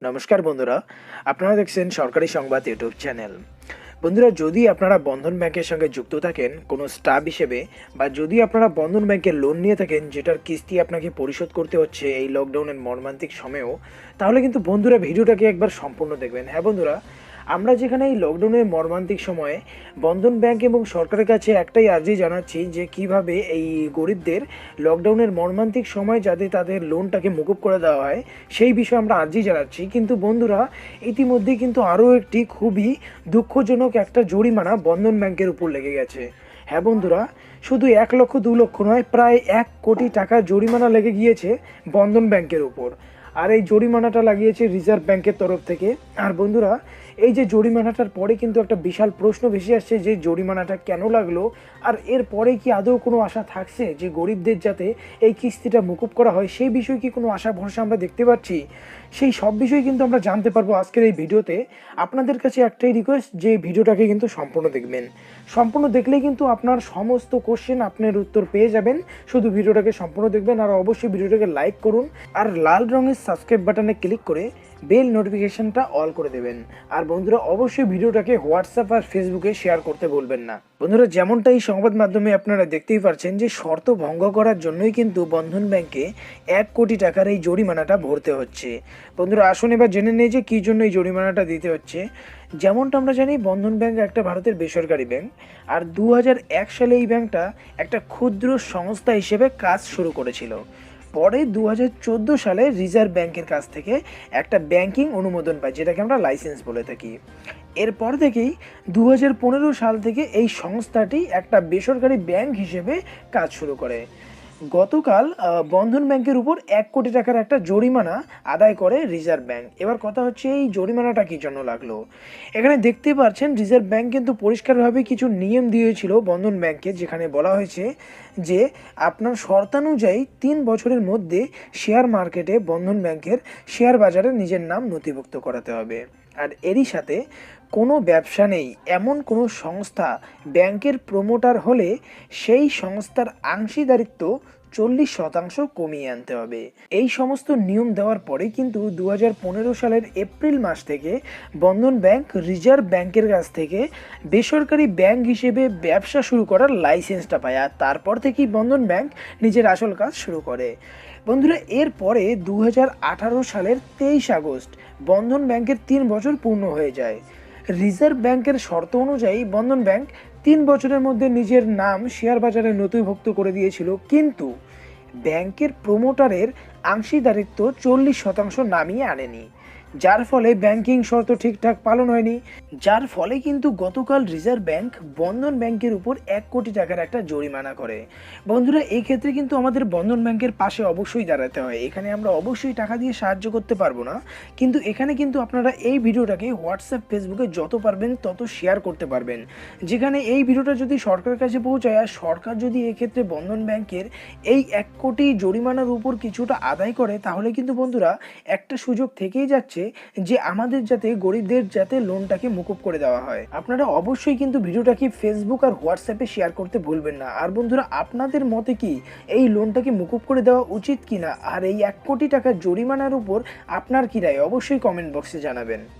নমস্কার বন্ধুরা, আপনারা দেখছেন সরকারি সংবাদ ইউটিউব চ্যানেল। বন্ধুরা, যদি আপনারা বন্ধন ব্যাংকের সঙ্গে যুক্ত থাকেন কোনো স্টাফ হিসেবে, বা যদি আপনারা বন্ধন ব্যাংকের লোন নিয়ে থাকেন যেটার কিস্তি আপনাকে পরিশোধ করতে হচ্ছে এই লকডাউনের মর্মান্তিক সময়েও, তাহলে কিন্তু বন্ধুরা ভিডিওটাকে একবার সম্পূর্ণ দেখবেন। হ্যাঁ বন্ধুরা, আমরা যেখানে এই লকডাউনের মর্মান্তিক সময়ে বন্ধন ব্যাংক এবং সরকারের কাছে একটাই আর্জি জানাচ্ছি যে কিভাবে এই গরিবদের লকডাউনের মর্মান্তিক সময় যাতে তাদের লোনটাকে মকুব করে দেওয়া হয় সেই বিষয়ে আমরা আর্জি জানাচ্ছি। কিন্তু বন্ধুরা, ইতিমধ্যে কিন্তু আরও একটি খুবই দুঃখজনক একটা জরিমানা বন্ধন ব্যাংকের উপর লেগে গেছে। হ্যাঁ বন্ধুরা, শুধু 1 লক্ষ 2 লক্ষ নয়, প্রায় 1 কোটি টাকার জরিমানা লেগে গিয়েছে বন্ধন ব্যাংকের উপর। আর এই জরিমানাটা লাগিয়েছে রিজার্ভ ব্যাংকের তরফ থেকে। আর বন্ধুরা, এই যে জরিমানাটার পরে কিন্তু একটা বিশাল প্রশ্ন ভেসে আসছে যে জরিমানাটা কেন লাগলো, আর এর পরে কি আদৌ কোনো আশা থাকছে যে গরিবদের যাতে এই কিস্তিটা মকুব করা হয়, সেই বিষয়ে কি কোনো আশা ভরসা আমরা দেখতে পাচ্ছি? সেই সব বিষয় কিন্তু আমরা জানতে পারবো আজকের এই ভিডিওতে। আপনাদের কাছে একটাই রিকোয়েস্ট যে ভিডিওটাকে কিন্তু সম্পূর্ণ দেখবেন। সম্পূর্ণ দেখলেই কিন্তু আপনার সমস্ত কোশ্চেন আপনার উত্তর পেয়ে যাবেন। শুধু ভিডিওটাকে সম্পূর্ণ দেখবেন, আর অবশ্যই ভিডিওটাকে লাইক করুন, আর লাল রঙের সাবস্ক্রাইব বাটনে ক্লিক করে বেল নোটিফিকেশনটা অল করে দেবেন। আর বন্ধুরা, অবশ্যই ভিডিওটাকে হোয়াটসঅ্যাপ আর ফেসবুকে শেয়ার করতে ভুলবেন না। বন্ধুরা, যেমনটা এই সংবাদ মাধ্যমে আপনারা দেখতেই পাচ্ছেন যে শর্ত ভঙ্গ করার জন্যই কিন্তু বন্ধন ব্যাংকে 1 কোটি টাকার এই জরিমানাটা ভরতে হচ্ছে। বন্ধুরা, আসুন এবার জেনে নেই যে কী জন্য এই জরিমানাটা দিতে হচ্ছে। যেমনটা আমরা জানি, বন্ধন ব্যাংক একটা ভারতের বেসরকারি ব্যাংক। আর 2001 সালে এই ব্যাংকটা একটা ক্ষুদ্র সংস্থা হিসেবে কাজ শুরু করেছিল। পরে 2014 সালে রিজার্ভ ব্যাংকের কাছ থেকে একটা ব্যাংকিং অনুমোদন পায়, যেটাকে আমরা লাইসেন্স বলে থাকি। এরপর থেকেই 2015 সাল থেকে এই সংস্থাটি একটা বেসরকারি ব্যাংক হিসেবে কাজ শুরু করে। গতকাল বন্ধন ব্যাংকের উপর 1 কোটি টাকার একটা জরিমানা আদায় করে রিজার্ভ ব্যাংক। এবার কথা হচ্ছে, এই জরিমানাটা কী জন্য লাগলো? এখানে দেখতে পাচ্ছেন রিজার্ভ ব্যাংক কিন্তু পরিষ্কারভাবে কিছু নিয়ম দিয়েছিল বন্ধন ব্যাংকে, যেখানে বলা হয়েছে যে আপনার শর্তানুযায়ী 3 বছরের মধ্যে শেয়ার মার্কেটে বন্ধন ব্যাংকের শেয়ার বাজারে নিজের নাম নথিভুক্ত করাতে হবে। আর এরই সাথে কোনো ব্যবসা নেই এমন কোনো সংস্থা ব্যাংকের প্রমোটার হলে সেই সংস্থার অংশীদারিত্ব 40% কমিয়ে আনতে হবে। এই সমস্ত নিয়ম দেওয়ার পরে কিন্তু 2015 সালের এপ্রিল মাস থেকে বন্ধন ব্যাংক রিজার্ভ ব্যাংকের কাছ থেকে বেসরকারি ব্যাংক হিসেবে ব্যবসা শুরু করার লাইসেন্সটা পায়। আর তারপর থেকেই বন্ধন ব্যাংক নিজের আসল কাজ শুরু করে। বন্ধুরা, এরপরে 2018 সালের 23 আগস্ট বন্ধন ব্যাংকের 3 বছর পূর্ণ হয়ে যায়। রিজার্ভ ব্যাংকের শর্ত অনুযায়ী বন্ধন ব্যাংক 3 বছরের মধ্যে নিজের নাম শেয়ার বাজারে নথিভুক্ত করে দিয়েছিল, কিন্তু ব্যাংকের প্রমোটারের অংশীদারিত্ব 40% নামিয়ে আনেনি, যার ফলে ব্যাংকিং শর্ত ঠিকঠাক পালন হয়নি। যার ফলে কিন্তু গতকাল রিজার্ভ ব্যাংক বন্ধন ব্যাংকের উপর 1 কোটি টাকার একটা জরিমানা করে। বন্ধুরা, এই ক্ষেত্রে কিন্তু আমাদের বন্ধন ব্যাংকের পাশে অবশ্যই দাঁড়াতে হয়। এখানে আমরা অবশ্যই টাকা দিয়ে সাহায্য করতে পারবো না, কিন্তু এখানে কিন্তু আপনারা এই ভিডিওটাকে হোয়াটসঅ্যাপ ফেসবুকে যত পারবেন তত শেয়ার করতে পারবেন, যেখানে এই ভিডিওটা যদি সরকারের কাছে পৌঁছায়, আর সরকার যদি এক্ষেত্রে বন্ধন ব্যাংকের এই 1 কোটি জরিমানার উপর কিছুটা আদায় করে, তাহলে কিন্তু বন্ধুরা একটা সুযোগ থেকেই যাচ্ছে যে আমাদের যাতে গরিবদের যাতে লোনটাকে মুকুব করে দেওয়া হয়। আপনারা অবশ্যই কিন্তু ভিডিওটাকে ফেসবুক আর হোয়াটসঅ্যাপে শেয়ার করতে ভুলবেন না। আর বন্ধুরা, আপনাদের মতে কি এই লোনটাকে মুকুব করে দেওয়া উচিত কিনা, আর এই 1 কোটি টাকার জরিমানার উপর আপনার কি রায়, অবশ্যই কমেন্ট বক্সে জানাবেন।